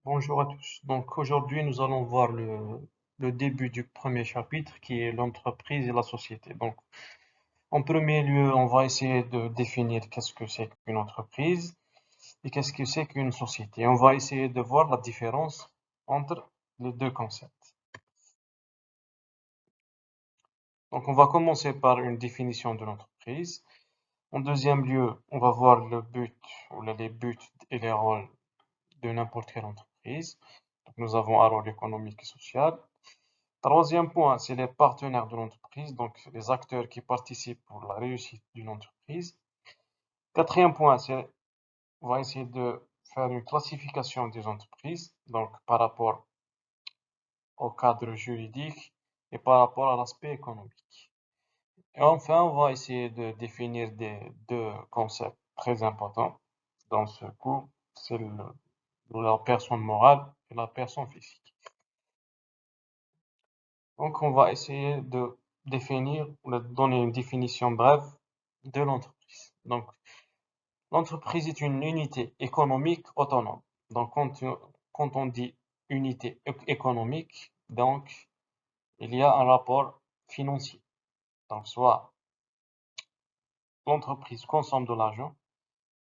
Bonjour à tous. Donc aujourd'hui, nous allons voir le début du premier chapitre qui est l'entreprise et la société. Donc en premier lieu, on va essayer de définir qu'est-ce que c'est qu'une entreprise et qu'est-ce que c'est qu'une société. On va essayer de voir la différence entre les deux concepts. Donc on va commencer par une définition de l'entreprise. En deuxième lieu, on va voir le but ou les buts et les rôles de n'importe quelle entreprise. Donc nous avons un rôle économique et social. Troisième point, c'est les partenaires de l'entreprise, donc les acteurs qui participent pour la réussite d'une entreprise. Quatrième point, c'est on va essayer de faire une classification des entreprises, donc par rapport au cadre juridique et par rapport à l'aspect économique. Et enfin, on va essayer de définir deux concepts très importants dans ce cours, c'est la personne morale et la personne physique. Donc, on va essayer de définir, ou de donner une définition brève de l'entreprise. Donc, l'entreprise est une unité économique autonome. Donc, quand on dit unité économique, donc, il y a un rapport financier. Donc, soit l'entreprise consomme de l'argent,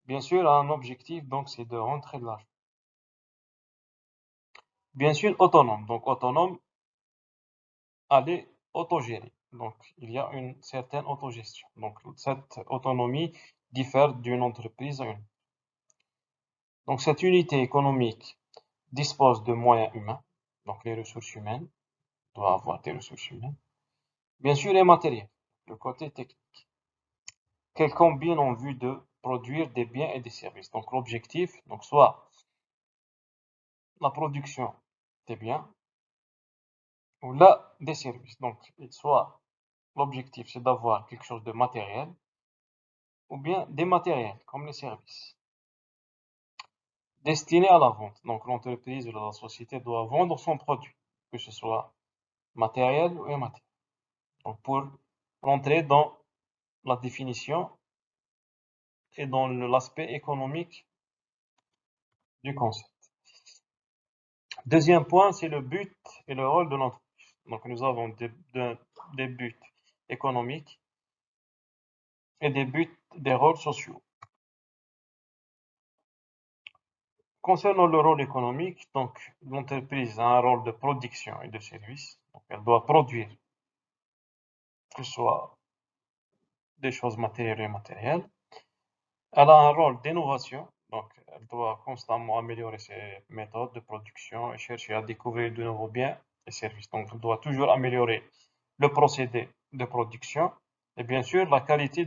bien sûr, a un objectif, donc c'est de rentrer de l'argent. Bien sûr, autonome. Donc, autonome, elle est autogérée. Donc, il y a une certaine autogestion. Donc, cette autonomie diffère d'une entreprise à une. Donc, cette unité économique dispose de moyens humains, donc les ressources humaines, doit avoir des ressources humaines, bien sûr, et matériels, le côté technique, qu'elle combine en vue de produire des biens et des services. Donc, l'objectif, donc, soit la production des biens ou là des services. Donc, soit l'objectif, c'est d'avoir quelque chose de matériel ou bien des matériels, comme les services, destinés à la vente. Donc, l'entreprise ou la société doit vendre son produit, que ce soit matériel ou immatériel. Donc, pour rentrer dans la définition et dans l'aspect économique du concept. Deuxième point, c'est le but et le rôle de l'entreprise. Donc, nous avons des buts économiques et des rôles sociaux. Concernant le rôle économique, donc, l'entreprise a un rôle de production et de service. Donc, elle doit produire, que ce soit des choses matérielles et immatérielles. Elle a un rôle d'innovation, donc elle doit constamment améliorer ses méthodes de production et chercher à découvrir de nouveaux biens et services. Donc elle doit toujours améliorer le procédé de production et bien sûr la qualité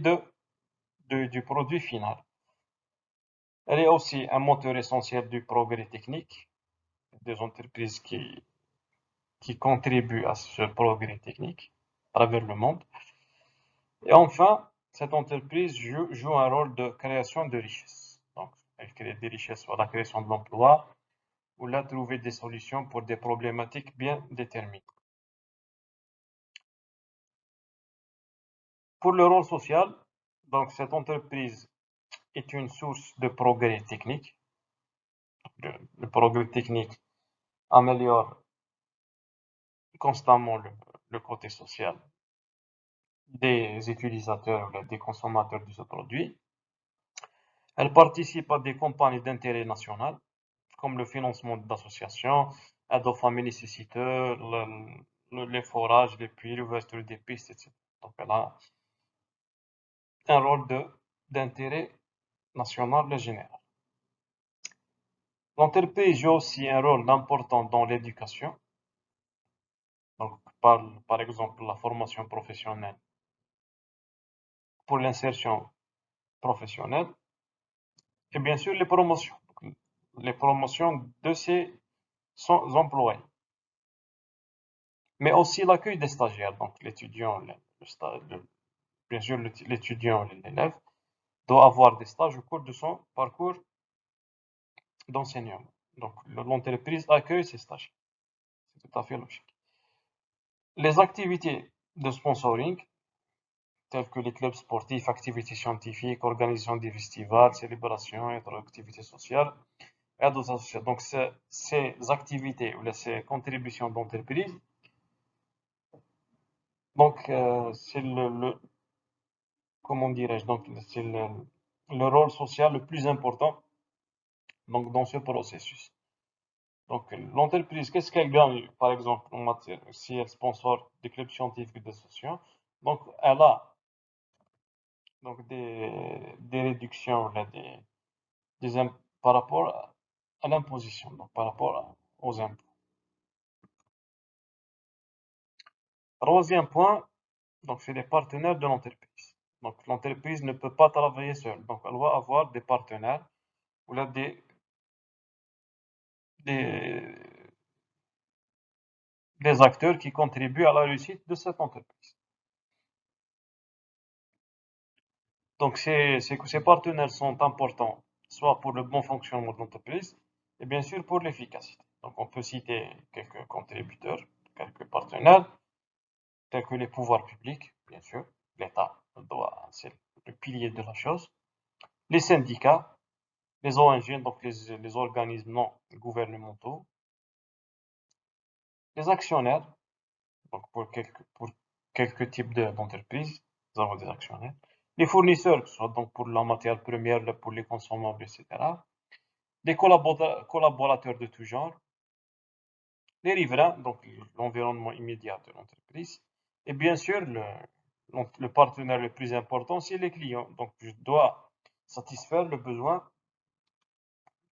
du produit final. Elle est aussi un moteur essentiel du progrès technique des entreprises qui contribuent à ce progrès technique à travers le monde. Et enfin, cette entreprise joue un rôle de création de richesses. Donc, elle crée des richesses par la création de l'emploi ou là trouver des solutions pour des problématiques bien déterminées. Pour le rôle social, donc cette entreprise est une source de progrès technique. Le progrès technique améliore constamment le côté social des utilisateurs ou des consommateurs de ce produit. Elle participe à des campagnes d'intérêt national comme le financement d'associations, aide aux familles nécessiteuses, les forages, les puits, l'ouverture des pistes, etc. Donc elle a un rôle d'intérêt national et général. L'entreprise joue aussi un rôle important dans l'éducation, donc par exemple la formation professionnelle pour l'insertion professionnelle et bien sûr les promotions. Les promotions de ses employés, mais aussi l'accueil des stagiaires, donc l'étudiant, bien sûr l'étudiant, l'élève, doit avoir des stages au cours de son parcours d'enseignement. Donc l'entreprise accueille ces stagiaires. C'est tout à fait logique. Les activités de sponsoring, telles que les clubs sportifs, activités scientifiques, organisation des festivals, célébrations et autres activités sociales, et d'autres associations. Donc, ces activités ou ces contributions d'entreprise, donc, c'est comment dirais-je, donc, c'est le rôle social le plus important donc, dans ce processus. Donc, l'entreprise, qu'est-ce qu'elle gagne, par exemple, en matière, si elle sponsor des clubs scientifiques et d'associations? Donc, elle a donc des réductions, là, par rapport à l'imposition, donc par rapport aux impôts. Troisième point, donc c'est les partenaires de l'entreprise. Donc l'entreprise ne peut pas travailler seule, donc elle doit avoir des partenaires ou là des, des acteurs qui contribuent à la réussite de cette entreprise. Donc ces partenaires sont importants, soit pour le bon fonctionnement de l'entreprise, et bien sûr pour l'efficacité. Donc on peut citer quelques contributeurs, quelques partenaires, tels que les pouvoirs publics, bien sûr, l'État c'est le pilier de la chose, les syndicats, les ONG, donc les organismes non gouvernementaux, les actionnaires, donc pour quelques types d'entreprises, nous avons des actionnaires, les fournisseurs, que ce soit donc pour la matière première, pour les consommables, etc., les collaborateurs de tout genre, les riverains, donc l'environnement immédiat de l'entreprise, et bien sûr, le partenaire le plus important, c'est les clients. Donc, je dois satisfaire le besoin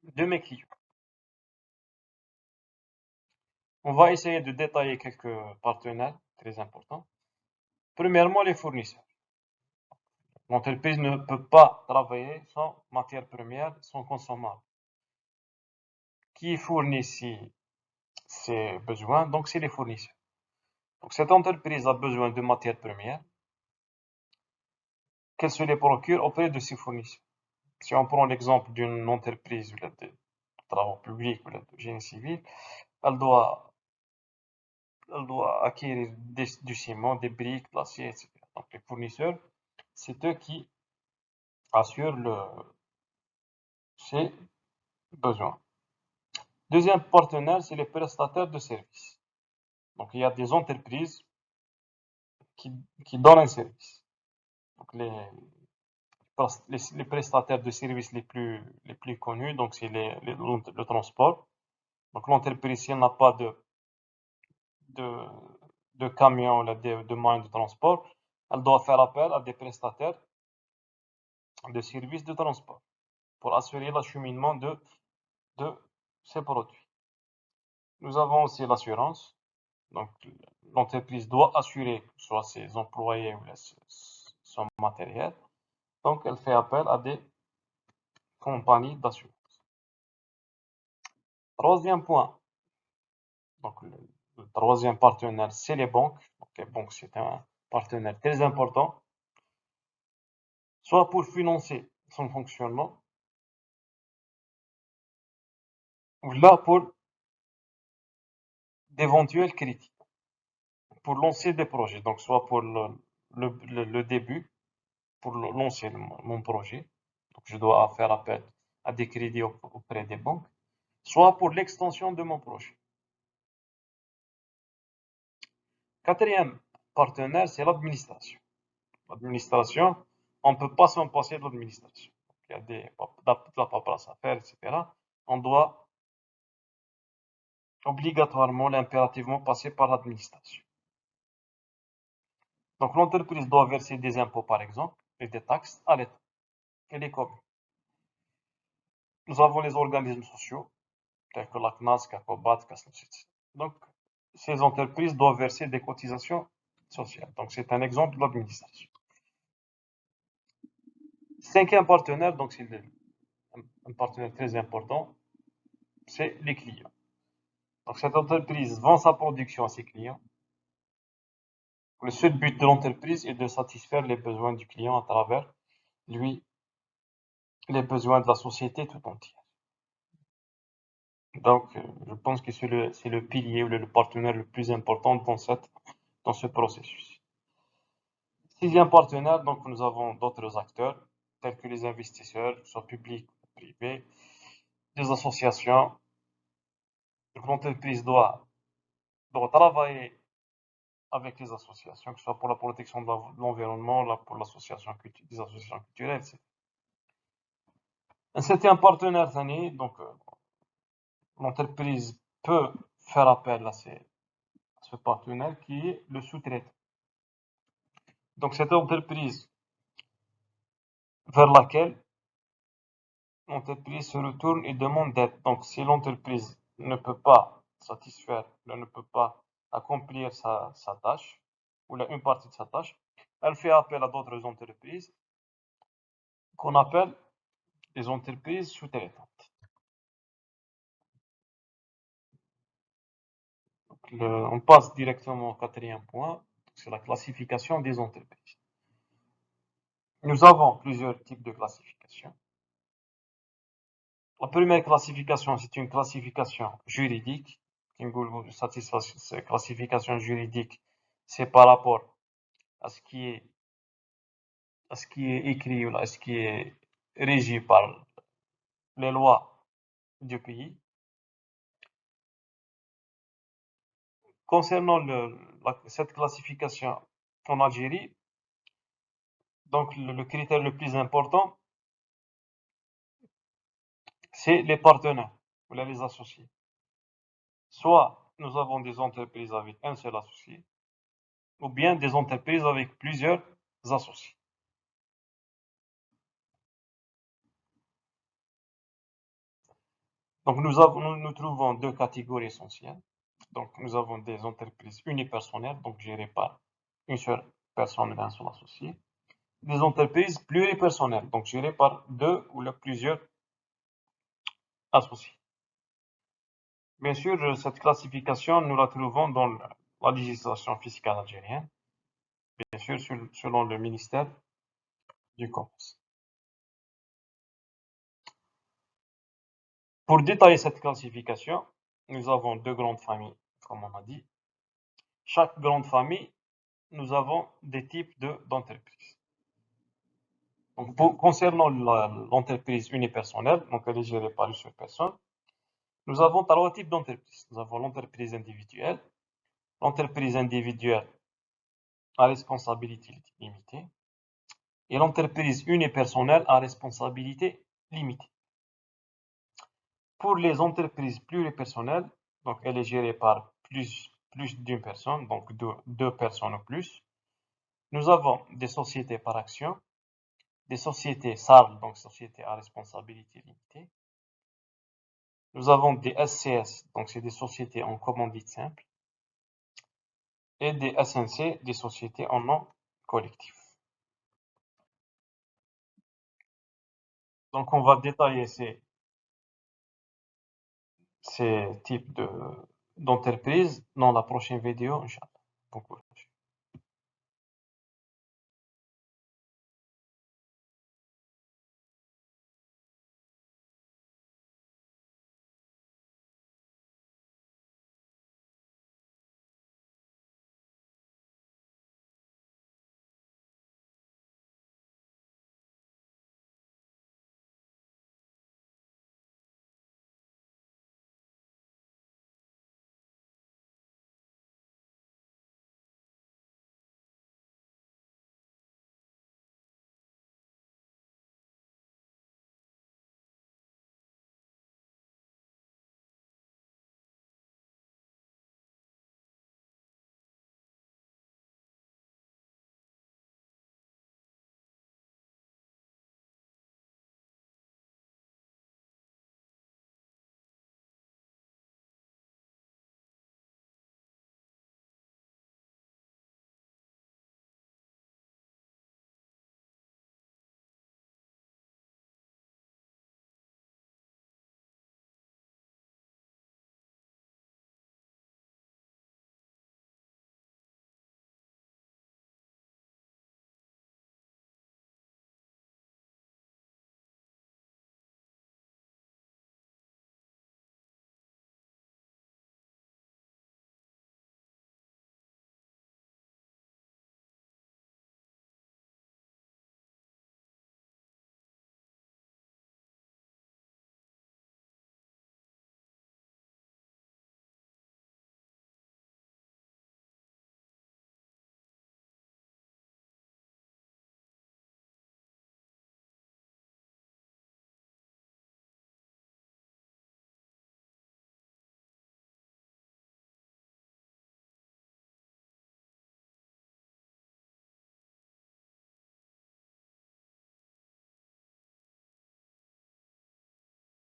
de mes clients. On va essayer de détailler quelques partenaires très importants. Premièrement, les fournisseurs. L'entreprise ne peut pas travailler sans matière première, sans consommable. Qui fournit ses besoins? Donc, c'est les fournisseurs. Donc, cette entreprise a besoin de matières premières qu'elle se les procure auprès de ses fournisseurs. Si on prend l'exemple d'une entreprise de travaux publics ou de génie civil, elle doit, elle doit acquérir du ciment, des briques, de l'acier, etc. Donc les fournisseurs, c'est eux qui assurent ses besoins. Deuxième partenaire, c'est les prestataires de services. Donc il y a des entreprises qui, qui donnent un service. Donc les prestataires de services les plus connus, donc c'est le transport. Donc l'entreprise, si elle n'a pas de, de camions, de moyens de transport, elle doit faire appel à des prestataires de services de transport pour assurer l'acheminement de ces produits. Nous avons aussi l'assurance. Donc, l'entreprise doit assurer que ce soit ses employés ou son matériel. Donc, elle fait appel à des compagnies d'assurance. Troisième point. Donc, le troisième partenaire, c'est les banques. Donc, les banques, c'est un partenaire très important, soit pour financer son fonctionnement, ou là pour d'éventuels critiques, pour lancer des projets. Donc, soit pour le début, pour lancer mon projet. Donc, je dois faire appel à des crédits auprès des banques, soit pour l'extension de mon projet. Quatrième partenaire, c'est l'administration. L'administration, on ne peut pas s'en passer de l'administration. Il y a de la paperasse à faire, etc. On doit obligatoirement, impérativement passer par l'administration. Donc l'entreprise doit verser des impôts, par exemple, et des taxes à l'État et les communes. Nous avons les organismes sociaux, tels que la CNAS, CACOBAT, CASNUS. Donc, ces entreprises doivent verser des cotisations sociales. Donc, c'est un exemple de l'administration. Cinquième partenaire, donc c'est un partenaire très important, c'est les clients. Donc, cette entreprise vend sa production à ses clients. Le seul but de l'entreprise est de satisfaire les besoins du client à travers lui, les besoins de la société tout entière. Donc, je pense que c'est le pilier ou le partenaire le plus important dans ce processus. Sixième partenaire, donc nous avons d'autres acteurs, tels que les investisseurs, soit publics ou privés, des associations. Donc, l'entreprise doit travailler avec les associations, que ce soit pour la protection de l'environnement, pour l'association des associations culturelles, etc. C'était un partenaire, Tani, donc l'entreprise peut faire appel à ce partenaire qui est le sous-traitant. Donc cette entreprise vers laquelle l'entreprise se retourne et demande d'aide. Donc si l'entreprise ne peut pas satisfaire, ne peut pas accomplir sa tâche, ou une partie de sa tâche, elle fait appel à d'autres entreprises qu'on appelle les entreprises sous-traitantes. On passe directement au quatrième point, c'est la classification des entreprises. Nous avons plusieurs types de classification. La première classification, c'est une classification juridique. Cette classification juridique, c'est par rapport à ce qui est écrit ou à ce qui est régi par les lois du pays. Concernant cette classification en Algérie, donc le critère le plus important, c'est les partenaires ou les associés. Soit nous avons des entreprises avec un seul associé, ou bien des entreprises avec plusieurs associés. Donc nous trouvons deux catégories essentielles. Donc nous avons des entreprises unipersonnelles, donc gérées par une seule personne et un seul associé. Des entreprises pluripersonnelles, donc gérées par deux ou plusieurs associés. Bien sûr, cette classification, nous la trouvons dans la législation fiscale algérienne, bien sûr selon le ministère du Commerce. Pour détailler cette classification, nous avons deux grandes familles, comme on a dit. Chaque grande famille, nous avons des types d'entreprises. Donc, concernant l'entreprise unipersonnelle, donc elle est gérée par une seule personne, nous avons trois types d'entreprises. Nous avons l'entreprise individuelle à responsabilité limitée, et l'entreprise unipersonnelle à responsabilité limitée. Pour les entreprises pluripersonnelles, donc elle est gérée par plus d'une personne, donc deux personnes ou plus. Nous avons des sociétés par action, des sociétés SARL, donc sociétés à responsabilité limitée. Nous avons des SCS, donc c'est des sociétés en commandite simple, et des SNC, des sociétés en nom collectif. Donc on va détailler ces types d'entreprises dans la prochaine vidéo, Inch'Allah. Donc,